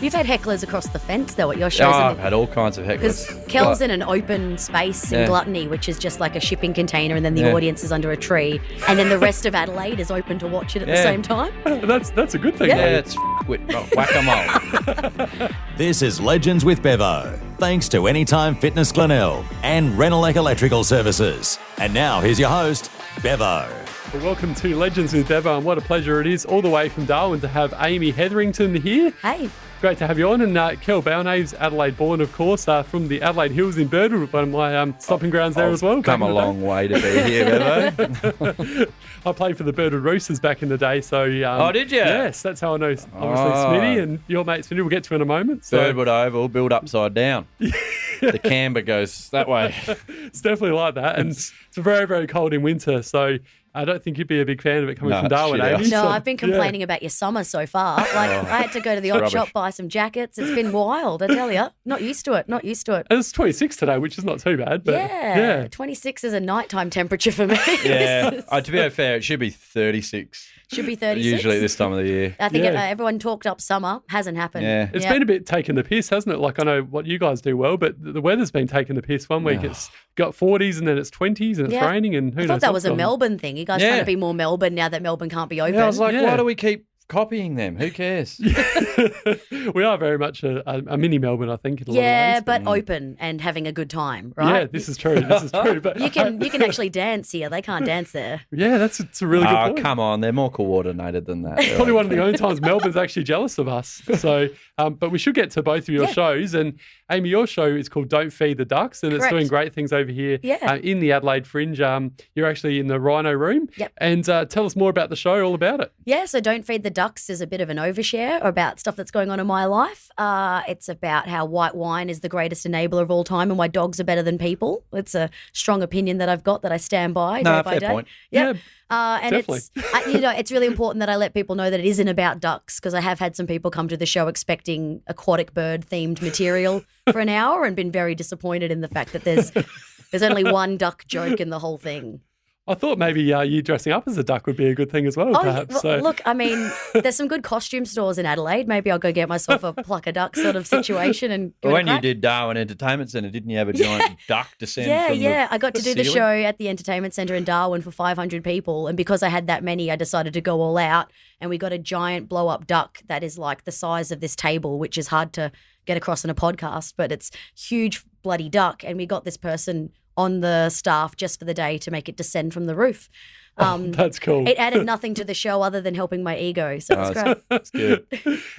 You've had hecklers across the fence, though, at your shows. I've had all kinds of hecklers. Because Kel's in an open space in Gluttony, which is just like a shipping container, and then the audience is under a tree, and then the rest of Adelaide is open to watch it at the same time. That's a good thing. Yeah. It's whack-a-mole. This is Legends with Bevo, thanks to Anytime Fitness Glenelg and Renelec Electrical Services. And now here's your host, Bevo. Well, welcome to Legends with Bevo, and what a pleasure it is all the way from Darwin to have Amy Hetherington here. Hey. Great to have you on. And Kel Balnaves, Adelaide born, of course, from the Adelaide Hills in Birdwood, one of my stopping grounds there as well. Come a long way to be here, Bevo. I played for the Birdwood Roosters back in the day. So, did you? Yes, that's how I know, obviously, Smitty and your mate Smitty. We'll get to in a moment. So. Birdwood Oval, built upside down. The camber goes that way. It's definitely like that. And it's very, very cold in winter. So I don't think you'd be a big fan of it coming from Darwin, Amy. No, I've been complaining about your summer so far. Like, I had to go to the odd shop, buy some jackets. It's been wild, I tell you. Not used to it. And it's 26 today, which is not too bad. But yeah. 26 is a nighttime temperature for me. Yeah. To be fair, it should be 36. Should be 36. Usually at this time of the year. I think everyone talked up summer. Hasn't happened. Yeah. It's been a bit taking the piss, hasn't it? Like, I know what you guys do well, but the weather's been taking the piss. One week it's got 40s and then it's 20s and it's raining and who knows. I thought that was a Melbourne thing. You guys trying to be more Melbourne now that Melbourne can't be open. Yeah, I was like, why do we keep copying them? Who cares? We are very much a mini Melbourne, I think. In a lot of ways. But open and having a good time, right? Yeah, this is true. But you can actually dance here. They can't dance there. Yeah, it's a really good point. Come on, they're more coordinated than that. Probably one of the only times Melbourne's actually jealous of us. So, but we should get to both of your shows. And Amy, your show is called Don't Feed the Ducks, and it's doing great things over here in the Adelaide Fringe. You're actually in the Rhino Room. Yep. And tell us more about the show, all about it. Yeah, so Don't Feed the Ducks is a bit of an overshare about stuff that's going on in my life. It's about how white wine is the greatest enabler of all time and why dogs are better than people. It's a strong opinion that I've got that I stand by day by day. Point. Yeah. And definitely. it's really important that I let people know that it isn't about ducks, because I have had some people come to the show expecting aquatic bird themed material for an hour and been very disappointed in the fact that there's only one duck joke in the whole thing. I thought maybe you dressing up as a duck would be a good thing as well, perhaps. Look, I mean, there's some good costume stores in Adelaide. Maybe I'll go get myself a pluck a duck sort of situation. And when you did Darwin Entertainment Centre, didn't you have a giant duck descend from I got to do the show at the Entertainment Centre in Darwin for 500 people. And because I had that many, I decided to go all out. And we got a giant blow-up duck that is like the size of this table, which is hard to get across in a podcast, but it's huge bloody duck. And we got this person on the staff just for the day to make it descend from the roof. That's cool. It added nothing to the show other than helping my ego, so it's great. That's good.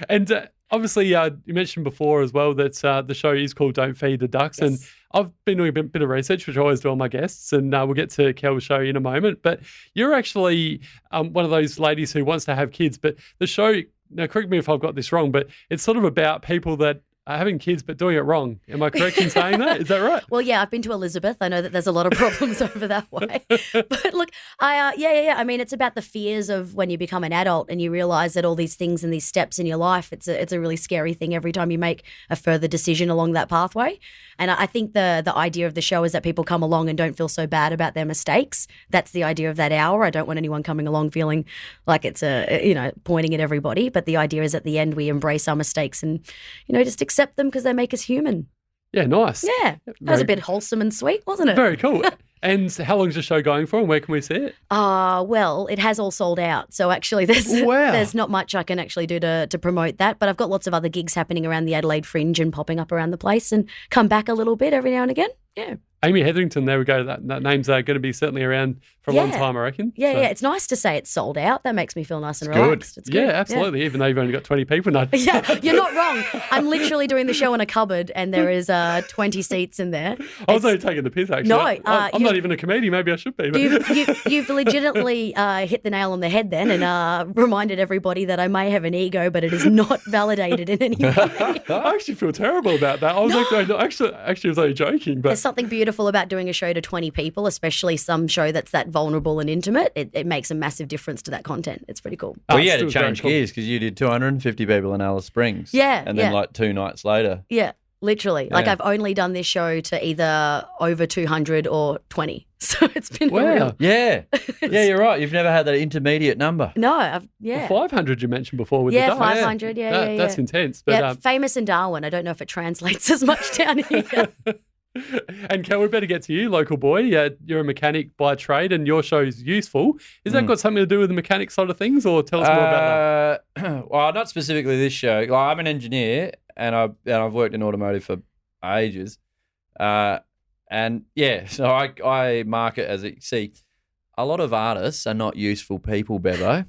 And obviously, you mentioned before as well that the show is called Don't Feed the Ducks, and I've been doing a bit of research, which I always do on my guests, and we'll get to Kel's show in a moment. But you're actually one of those ladies who wants to have kids, but the show, now correct me if I've got this wrong, but it's sort of about people that having kids but doing it wrong. Am I correct in saying that? Is that right? Well, yeah, I've been to Elizabeth. I know that there's a lot of problems over that way. But look, I mean, it's about the fears of when you become an adult and you realise that all these things and these steps in your life, it's a really scary thing every time you make a further decision along that pathway. And I think the idea of the show is that people come along and don't feel so bad about their mistakes. That's the idea of that hour. I don't want anyone coming along feeling like it's pointing at everybody. But the idea is at the end we embrace our mistakes and, just accept them because they make us human. Yeah, nice. Yeah, that was a bit wholesome and sweet, wasn't it? Very cool. And how long is the show going for and where can we see it? Well, it has all sold out. So actually there's not much I can actually do to promote that. But I've got lots of other gigs happening around the Adelaide Fringe and popping up around the place and come back a little bit every now and again. Yeah. Amy Hetherington, there we go. That name's going to be certainly around for a long time, I reckon. Yeah, so. Yeah. It's nice to say it's sold out. That makes me feel nice and relaxed. It's good. Yeah, absolutely. Yeah. Even though you've only got 20 people. No. Yeah, you're not wrong. I'm literally doing the show in a cupboard and there is 20 seats in there. I was only taking the piss, actually. No. I'm not even a comedian. Maybe I should be. But. You've legitimately hit the nail on the head then and reminded everybody that I may have an ego, but it is not validated in any way. I actually feel terrible about that. I was actually I was only joking. But there's something beautiful about doing a show to 20 people, especially some show that's that vulnerable and intimate. It makes a massive difference to that content. It's pretty cool. Well, you had to change gears because you did 250 people in Alice Springs. Yeah. And then like 2 nights later. Yeah. Literally. Like Yeah. I've only done this show to either over 200 or 20. So it's been real. Yeah. Yeah, you're right. You've never had that intermediate number. No, yeah. 500 you mentioned before with Yeah, the ducks. 500. Yeah, That's intense. But, yeah, famous in Darwin. I don't know if it translates as much down here. And Kel, we better get to you, local boy. You're a mechanic by trade and your show is useful. Has that got something to do with the mechanic side of things, or tell us more about that? Well, not specifically this show. Like, I'm an engineer and I've worked in automotive for ages. And yeah, so I market as see, a lot of artists are not useful people, Bevo.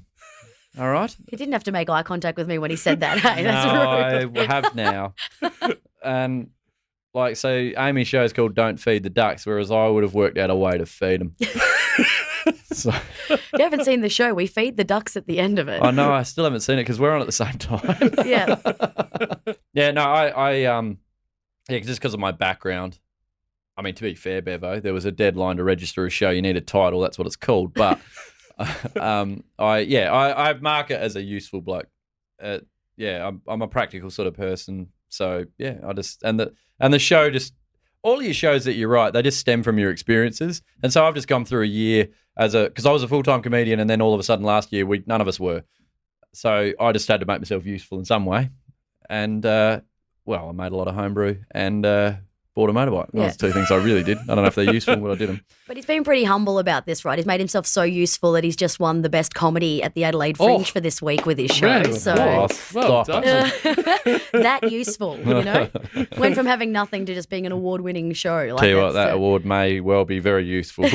All right? He didn't have to make eye contact with me when he said that. Hey, No, that's rude. I have now. And like, so Amy's show is called Don't Feed the Ducks, whereas I would have worked out a way to feed them. So, You haven't seen the show. We feed the ducks at the end of it. I know, I still haven't seen it because we're on at the same time. Yeah. Yeah, no, I just because of my background. I mean, to be fair, Bevo, there was a deadline to register a show. You need a title. That's what it's called. But I market as a useful bloke. I'm a practical sort of person. So yeah, and the show just all your shows that you write, they just stem from your experiences. And so I've just gone through a year because I was a full-time comedian, and then all of a sudden last year none of us were. So I just had to make myself useful in some way. And I made a lot of homebrew and bought a motorbike. Well, those two things I really did. I don't know if they're useful, but I did them. But he's been pretty humble about this, right? He's made himself so useful that he's just won the best comedy at the Adelaide Fringe for this week with his show. Round of So applause. Well stop done. that useful, you know? Went from having nothing to just being an award-winning show. Like Tell you what, that's, that award may well be very useful.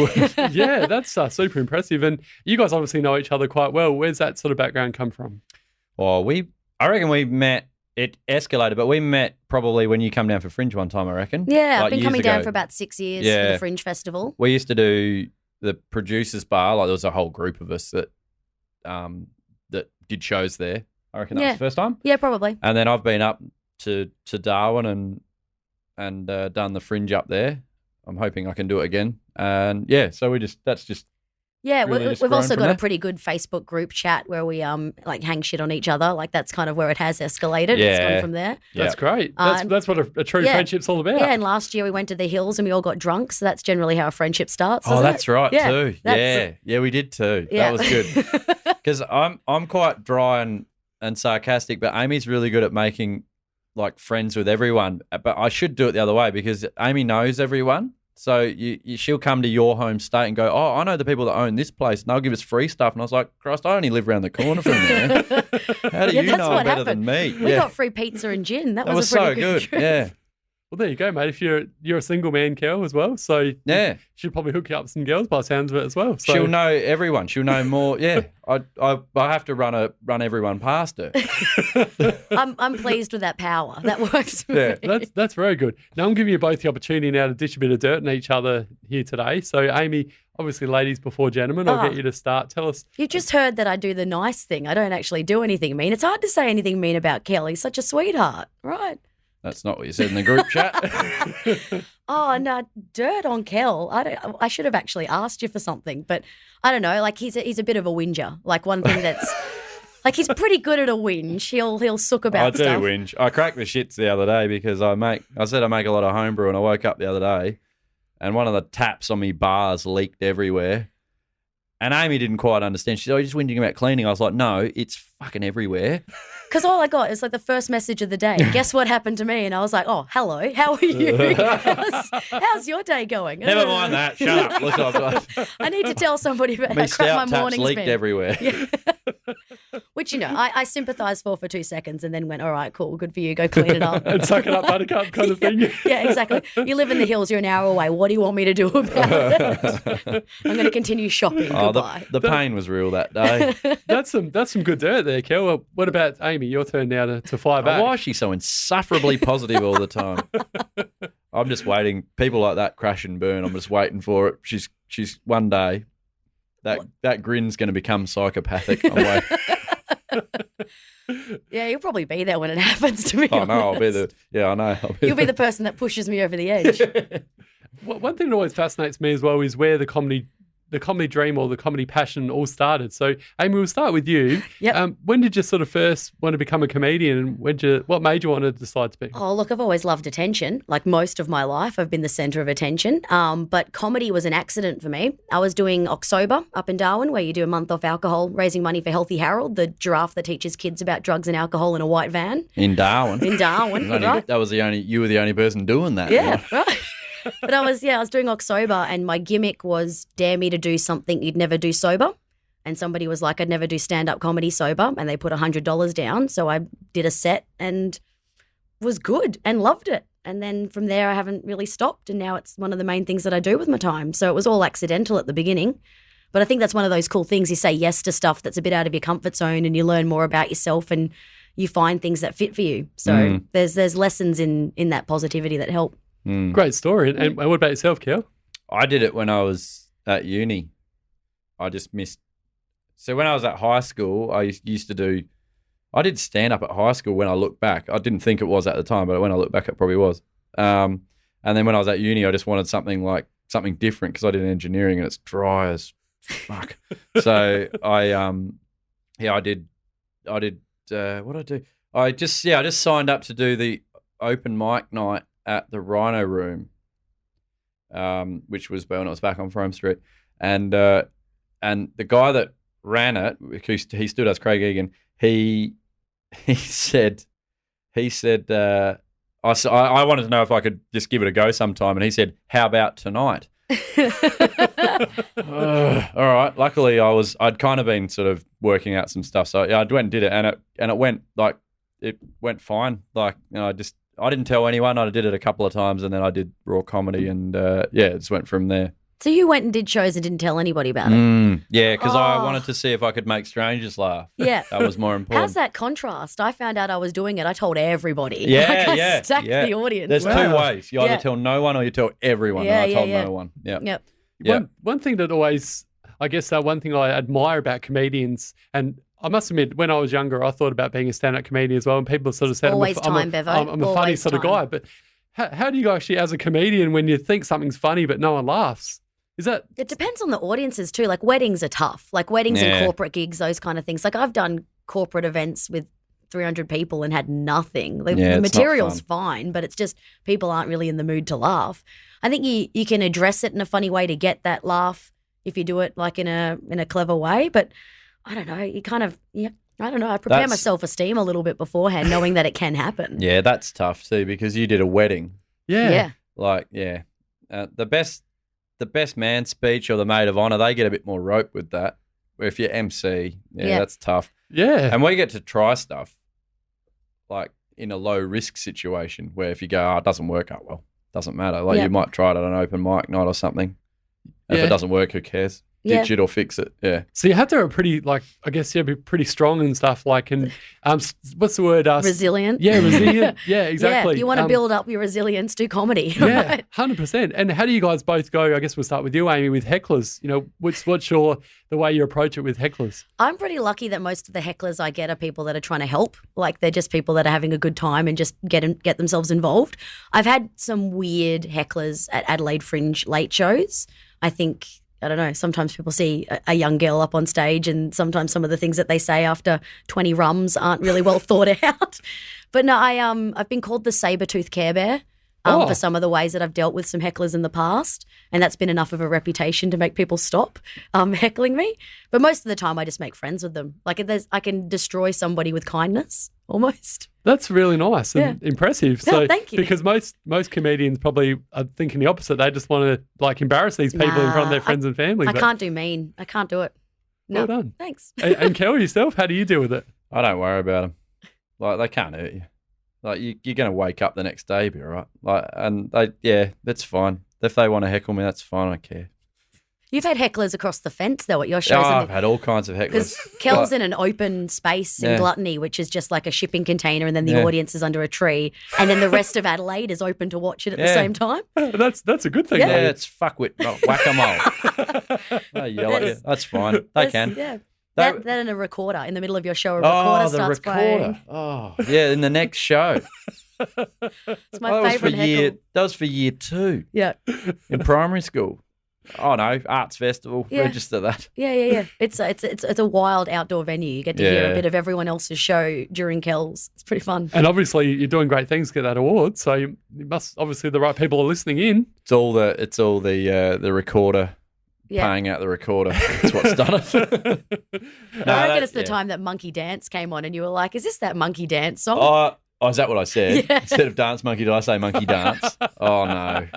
Yeah, that's super impressive. And you guys obviously know each other quite well. Where's that sort of background come from? Well, I reckon we met. It escalated, but we met probably when you come down for Fringe one time, I reckon. Yeah, like I've been years coming down ago. for about 6 years for Yeah. the Fringe Festival. We used to do the producers bar. Like there was a whole group of us that did shows there. I reckon that was the first time. Yeah, probably. And then I've been up to Darwin and done the Fringe up there. I'm hoping I can do it again. And yeah, so that's just Yeah, really just we've grown also from got there. a pretty good Facebook group chat where we like hang shit on each other. Like that's kind of where it has escalated. It's gone Yeah. from there. That's yeah. great. Um, That's what a true yeah. friendship's all about. Yeah, and last year we went to the hills and we all got drunk, so that's generally how a friendship starts. Oh, doesn't that's it? right Yeah, too. that's- Yeah, we did too. Yeah. That was good. Because I'm quite dry and sarcastic, but Amy's really good at making like friends with everyone. But I should do it the other way because Amy knows everyone. So she'll come to your home state and go, oh, I know the people that own this place, and they'll give us free stuff. And I was like, Christ, I only live around the corner from there. How do Yeah, you that's know what better happened. than me? We got free pizza and gin. That That was a pretty so good. trip. Yeah, Well, there you go, mate. If you're a single man, Kel, as well, so yeah. she'll probably hook you up with some girls by the sounds of it as well. So She'll know everyone. She'll know more. Yeah, I have to run everyone past her. I'm pleased with that power. That works for Yeah, me. that's very good. Now I'm giving you both the opportunity now to ditch a bit of dirt on each other here today. So Amy, obviously ladies before gentlemen, I'll get you to start. Tell us. You just heard that I do the nice thing. I don't actually do anything mean. It's hard to say anything mean about Kel. He's such a sweetheart, right? That's not what you said in the group chat. Oh, no, dirt on Kel. I should have actually asked you for something, but I don't know. Like he's a bit of a whinger. Like one thing that's like he's pretty good at a whinge. He'll sook I about do stuff. whinge. I cracked the shits the other day because I said I make a lot of homebrew, and I woke up the other day and one of the taps on me bars leaked everywhere. And Amy didn't quite understand. She said, "Oh, you're just whinging about cleaning." I was like, "No, it's fucking everywhere." Because all I got is like the first message of the day. Guess what happened to me? And I was like, oh, hello, how are you? How's your day going? Never mind that. Shut up. Look, I need to tell somebody about my how crap my stout taps morning's leaked been. everywhere. Which, I sympathise for 2 seconds and then went, all right, cool, good for you, go clean it up. And suck it up, buttercup kind of thing. Yeah, exactly. You live in the hills, you're an hour away. What do you want me to do about it? I'm going to continue shopping. Oh, Goodbye. the pain was real that day. That's some good dirt there, Kel. Well, what about Amy? Your turn now to fire back. Why is she so insufferably positive all the time? I'm just waiting. People like that crash and burn. I'm just waiting for it. She's one day that grin's going to become psychopathic. I'm waiting. Yeah, you'll probably be there when it happens, to be Oh no, I'll be honest. I know. You'll be the person that pushes me over the edge. One thing that always fascinates me as well is where the comedy the comedy dream or the comedy passion all started. So, Amy, we'll start with you. Yep. When did you sort of first want to become a comedian, and what made you want to decide to be? Oh, look, I've always loved attention. Like most of my life, I've been the centre of attention. But comedy was an accident for me. I was doing October up in Darwin, where you do a month off alcohol, raising money for Healthy Harold, the giraffe that teaches kids about drugs and alcohol in a white van. In Darwin. In Darwin, right? You were the only person doing that. Yeah, right. But I was doing October, and my gimmick was dare me to do something you'd never do sober. And somebody was like, I'd never do stand-up comedy sober, and they put $100 down. So I did a set and was good and loved it. And then from there, I haven't really stopped, and now it's one of the main things that I do with my time. So it was all accidental at the beginning. But I think that's one of those cool things. You say yes to stuff that's a bit out of your comfort zone, and you learn more about yourself, and you find things that fit for you. So there's lessons in that positivity that help. Great story. And what about yourself, Kel? I did it when I was at uni. I just missed. So when I was at high school, I did stand up at high school when I look back. I didn't think it was at the time, but when I look back, it probably was. And then when I was at uni, I just wanted something different because I did engineering and it's dry as fuck. So I did what did I do? I just signed up to do the open mic night at the Rhino Room, which was when I was back on Frome Street, and the guy that ran it, he stood as Craig Egan. He said, I wanted to know if I could just give it a go sometime, and he said, "How about tonight?" All right. Luckily, I'd kind of been sort of working out some stuff, so yeah, I went and did it, and it went fine. Like, you know, I didn't tell anyone. I did it a couple of times, and then I did raw comedy, and it just went from there. So you went and did shows and didn't tell anybody about it? Yeah, because I wanted to see if I could make strangers laugh. Yeah. That was more important. How's that contrast? I found out I was doing it. I told everybody. Yeah, I stacked the audience. There's two ways. You either tell no one or you tell everyone. And I told no one. Yeah. Yep. One thing that always, I guess, one thing I admire about comedians, and I must admit, when I was younger, I thought about being a stand-up comedian as well, and people sort of said, Always time, Bevo. I'm a funny sort of guy. But how do you actually, as a comedian, when you think something's funny but no one laughs? It depends on the audiences too. Like weddings are tough. Like weddings and corporate gigs, those kind of things. Like I've done corporate events with 300 people and had nothing. Like, the material's fine, but it's just people aren't really in the mood to laugh. I think you can address it in a funny way to get that laugh if you do it like in a clever way. But I don't know. I don't know. I prepare my self-esteem a little bit beforehand, knowing that it can happen. Yeah, that's tough too because you did a wedding. Yeah. The best man speech or the maid of honour, they get a bit more rope with that. If you're MC, that's tough. Yeah. And we get to try stuff like in a low risk situation where if you go, it doesn't work out well, doesn't matter. Like you might try it at an open mic night or something. If it doesn't work, who cares? Ditch it or fix it. Yeah. So you have to be be pretty strong and stuff. Like, and what's the word? Resilient. Yeah, resilient. Yeah, exactly. Yeah, you want to build up your resilience, do comedy. Yeah, right? 100%. And how do you guys both go? I guess we'll start with you, Amy, with hecklers. You know, what's the way you approach it with hecklers? I'm pretty lucky that most of the hecklers I get are people that are trying to help. Like they're just people that are having a good time and just get themselves involved. I've had some weird hecklers at Adelaide Fringe late shows. I don't know, sometimes people see a young girl up on stage and sometimes some of the things that they say after 20 rums aren't really well thought out. But no, I've been called the saber-tooth Care Bear for some of the ways that I've dealt with some hecklers in the past, and that's been enough of a reputation to make people stop heckling me. But most of the time I just make friends with them. Like I can destroy somebody with kindness almost. That's really nice and impressive. So, thank you. Because most comedians probably are thinking the opposite. They just want to like embarrass these people in front of their friends and family. I can't do mean. I can't do it. No. Well done. Thanks. And Kel, yourself, how do you deal with it? I don't worry about them. Like they can't hurt you. Like you're going to wake up the next day, be all right. Like, and that's fine. If they want to heckle me, that's fine. I don't care. You've had hecklers across the fence, though, at your shows. I've had all kinds of hecklers. Because Kel's in an open space in Gluttony, which is just like a shipping container, and then the audience is under a tree, and then the rest of Adelaide is open to watch it at the same time. That's a good thing. Yeah, it's fuckwit, whack-a-mole. They yell at you. That's fine. They can. Yeah. That and a recorder in the middle of your show. A recorder starts playing. Oh, yeah, in the next show. It's my favourite heckle. That was for year 2. Yeah. In primary school. Oh no, arts festival. Yeah. Register that. Yeah. It's a wild outdoor venue. You get to hear a bit of everyone else's show during Kel's. It's pretty fun. And obviously, you're doing great things to get that award. So you must obviously the right people are listening in. It's all the recorder. Yeah. Paying out the recorder. That's what's done it. I reckon it's the time that Monkey Dance came on and you were like, is this that Monkey Dance song? Oh, is that what I said? Yeah. Instead of Dance Monkey, did I say Monkey Dance? Oh, no.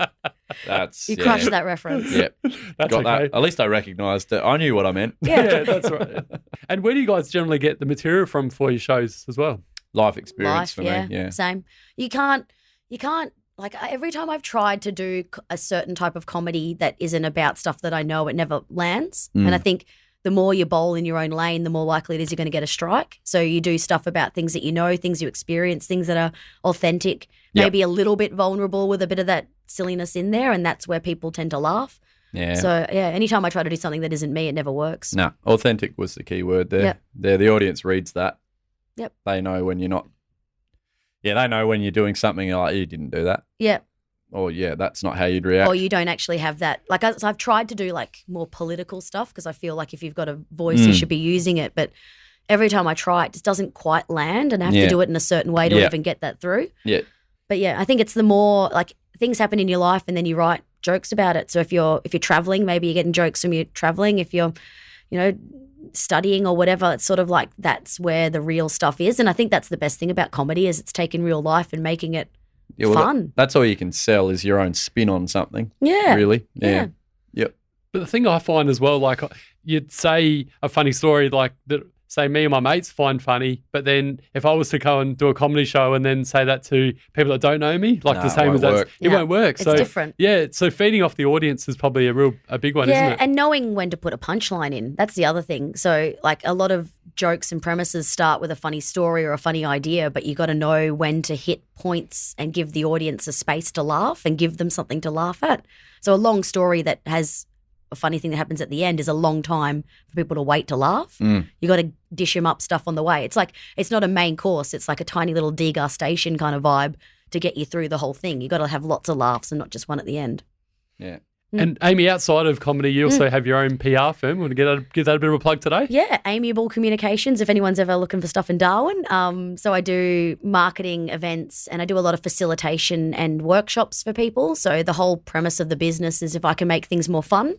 You crushed that reference. Yep. That's Got okay. that. At least I recognised it. I knew what I meant. Yeah, that's right. And where do you guys generally get the material from for your shows as well? Life experience for me. Yeah. Same. You can't, like every time I've tried to do a certain type of comedy that isn't about stuff that I know, it never lands. And I think the more you bowl in your own lane, the more likely it is you're going to get a strike. So you do stuff about things that you know, things you experience, things that are authentic, maybe a little bit vulnerable with a bit of that silliness in there, and that's where people tend to laugh. Yeah. So, anytime I try to do something that isn't me, it never works. No, authentic was the key word there. Yep. There, the audience reads that. Yep. They know when you're not. Yeah, they know when you're doing something like, you didn't do that. Yeah. Or, that's not how you'd react. Or you don't actually have that. Like, I've tried to do, like, more political stuff because I feel like if you've got a voice, you should be using it. But every time I try, it just doesn't quite land, and I have to do it in a certain way to even get that through. Yeah. But, I think it's the more, like, things happen in your life and then you write jokes about it. So if you're traveling, maybe you're getting jokes from you traveling. If you're, studying or whatever, it's sort of like that's where the real stuff is. And I think that's the best thing about comedy is it's taking real life and making it fun. That's all you can sell is your own spin on something. Yeah. Really? Yeah. Yep. But the thing I find as well, like you'd say a funny story like that, say me and my mates find funny, but then if I was to go and do a comedy show and then say that to people that don't know me, like the same as that, it won't work. It's different. Yeah, so feeding off the audience is probably a big one, isn't it? And knowing when to put a punchline in, that's the other thing. So like a lot of jokes and premises start with a funny story or a funny idea, but you got to know when to hit points and give the audience a space to laugh and give them something to laugh at. So a long story that has a funny thing that happens at the end is a long time for people to wait to laugh. You got to dish them up stuff on the way. It's like, it's not a main course. It's like a tiny little degustation kind of vibe to get you through the whole thing. You got to have lots of laughs and not just one at the end. Yeah. And Amy, outside of comedy, you also have your own PR firm. Want to give that a bit of a plug today? Yeah, Amiable Communications, if anyone's ever looking for stuff in Darwin. So I do marketing events and I do a lot of facilitation and workshops for people. So the whole premise of the business is if I can make things more fun,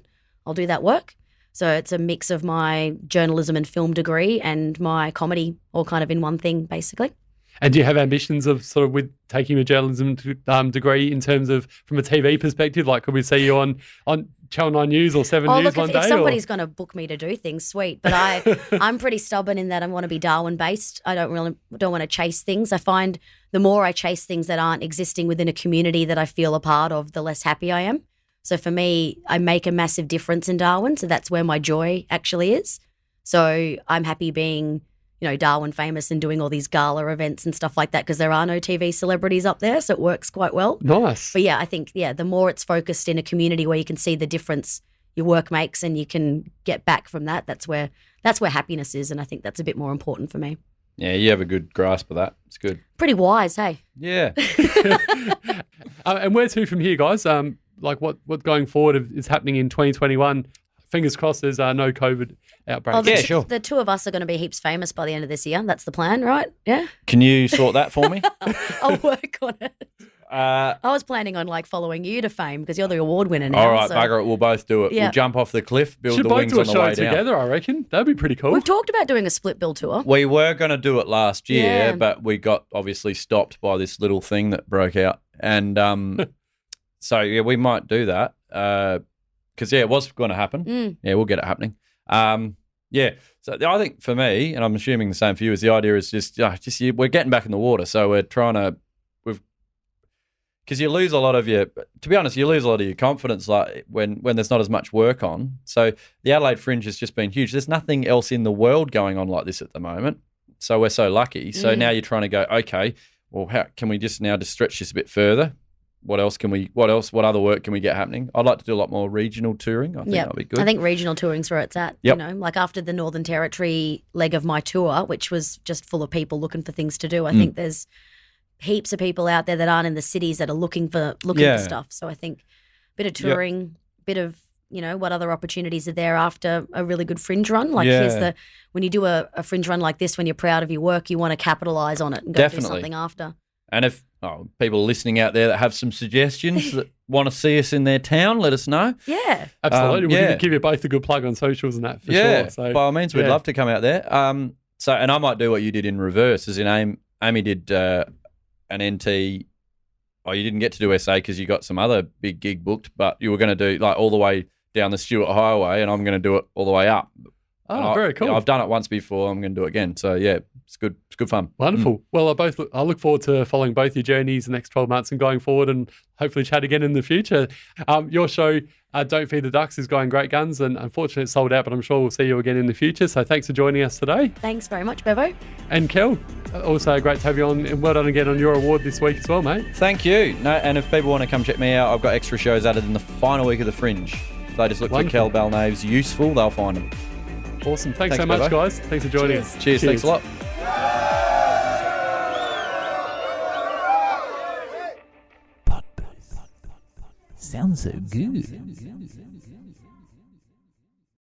I'll do that work. So it's a mix of my journalism and film degree and my comedy all kind of in one thing, basically. And do you have ambitions of sort of with taking a journalism degree in terms of from a TV perspective? Like, could we see you on Channel 9 News or 7 News one day? If somebody's going to book me to do things, sweet. But I'm pretty stubborn in that I want to be Darwin-based. I don't want to chase things. I find the more I chase things that aren't existing within a community that I feel a part of, the less happy I am. So for me, I make a massive difference in Darwin. So that's where my joy actually is. So I'm happy being, Darwin famous and doing all these gala events and stuff like that because there are no TV celebrities up there. So it works quite well. Nice. But I think, the more it's focused in a community where you can see the difference your work makes and you can get back from that, that's where happiness is. And I think that's a bit more important for me. Yeah, you have a good grasp of that. It's good. Pretty wise, hey? Yeah. And where to from here, guys? Like what going forward is happening in 2021? Fingers crossed there's no COVID outbreak. Sure. The two of us are going to be heaps famous by the end of this year. That's the plan, right? Yeah. Can you sort that for me? I'll work on it. I was planning on following you to fame because you're the award winner now. All right, bugger it. We'll both do it. Yeah. We'll jump off the cliff, build Should the both wings do a on the show way down. together, I reckon. That'd be pretty cool. We've talked about doing a split bill tour. We were going to do it last year, Yeah. but we got obviously stopped by this little thing that broke out. And so, we might do that because, it was going to happen. Yeah, we'll get it happening. So I think for me, and I'm assuming the same for you, is the idea is just we're getting back in the water. So we're trying to, because you lose a lot of your, to be honest, you lose a lot of your confidence like when there's not as much work on. So the Adelaide Fringe has just been huge. There's nothing else in the world going on like this at the moment. So we're so lucky. So now you're trying to go, okay, well, how can we just stretch this a bit further? What other work can we get happening? I'd like to do a lot more regional touring. I think that'd be good. I think regional touring's where it's at. Yep. Like after the Northern Territory leg of my tour, which was just full of people looking for things to do, I think there's heaps of people out there that aren't in the cities that are looking for stuff. So I think a bit of touring, bit of what other opportunities are there after a really good fringe run. Like Yeah. when you do a fringe run like this, when you're proud of your work, you want to capitalise on it and go do Definitely. something after. And if people listening out there that have some suggestions that want to see us in their town, let us know. Yeah. Absolutely. We'll yeah. give you both a good plug on socials and that for Yeah, sure. So, by all means, we'd yeah. love to come out there. And I might do what you did in reverse, as in Amy did an NT. Oh, you didn't get to do SA because you got some other big gig booked, but you were going to do like all the way down the Stewart Highway, and I'm going to do it all the way up. Oh, very cool. I've done it once before. I'm going to do it again. So yeah, it's good. It's good fun. Wonderful. Well, I look forward to following both your journeys the next 12 months and going forward, and hopefully chat again in the future. Your show, Don't Feed the Ducks, is going great guns, and unfortunately it's sold out, but I'm sure we'll see you again in the future. So thanks for joining us today. Thanks very much, Bevo. And Kel, also great to have you on, and well done again on your award this week as well, mate. Thank you. No, and if people want to come check me out, I've got extra shows added in the final week of the Fringe. If they just look for Kel Balnaves useful, they'll find them. Awesome. Thanks so Bevo. much, guys. Thanks for joining us. Cheers. Thanks a lot. PodBooth. Sounds so good.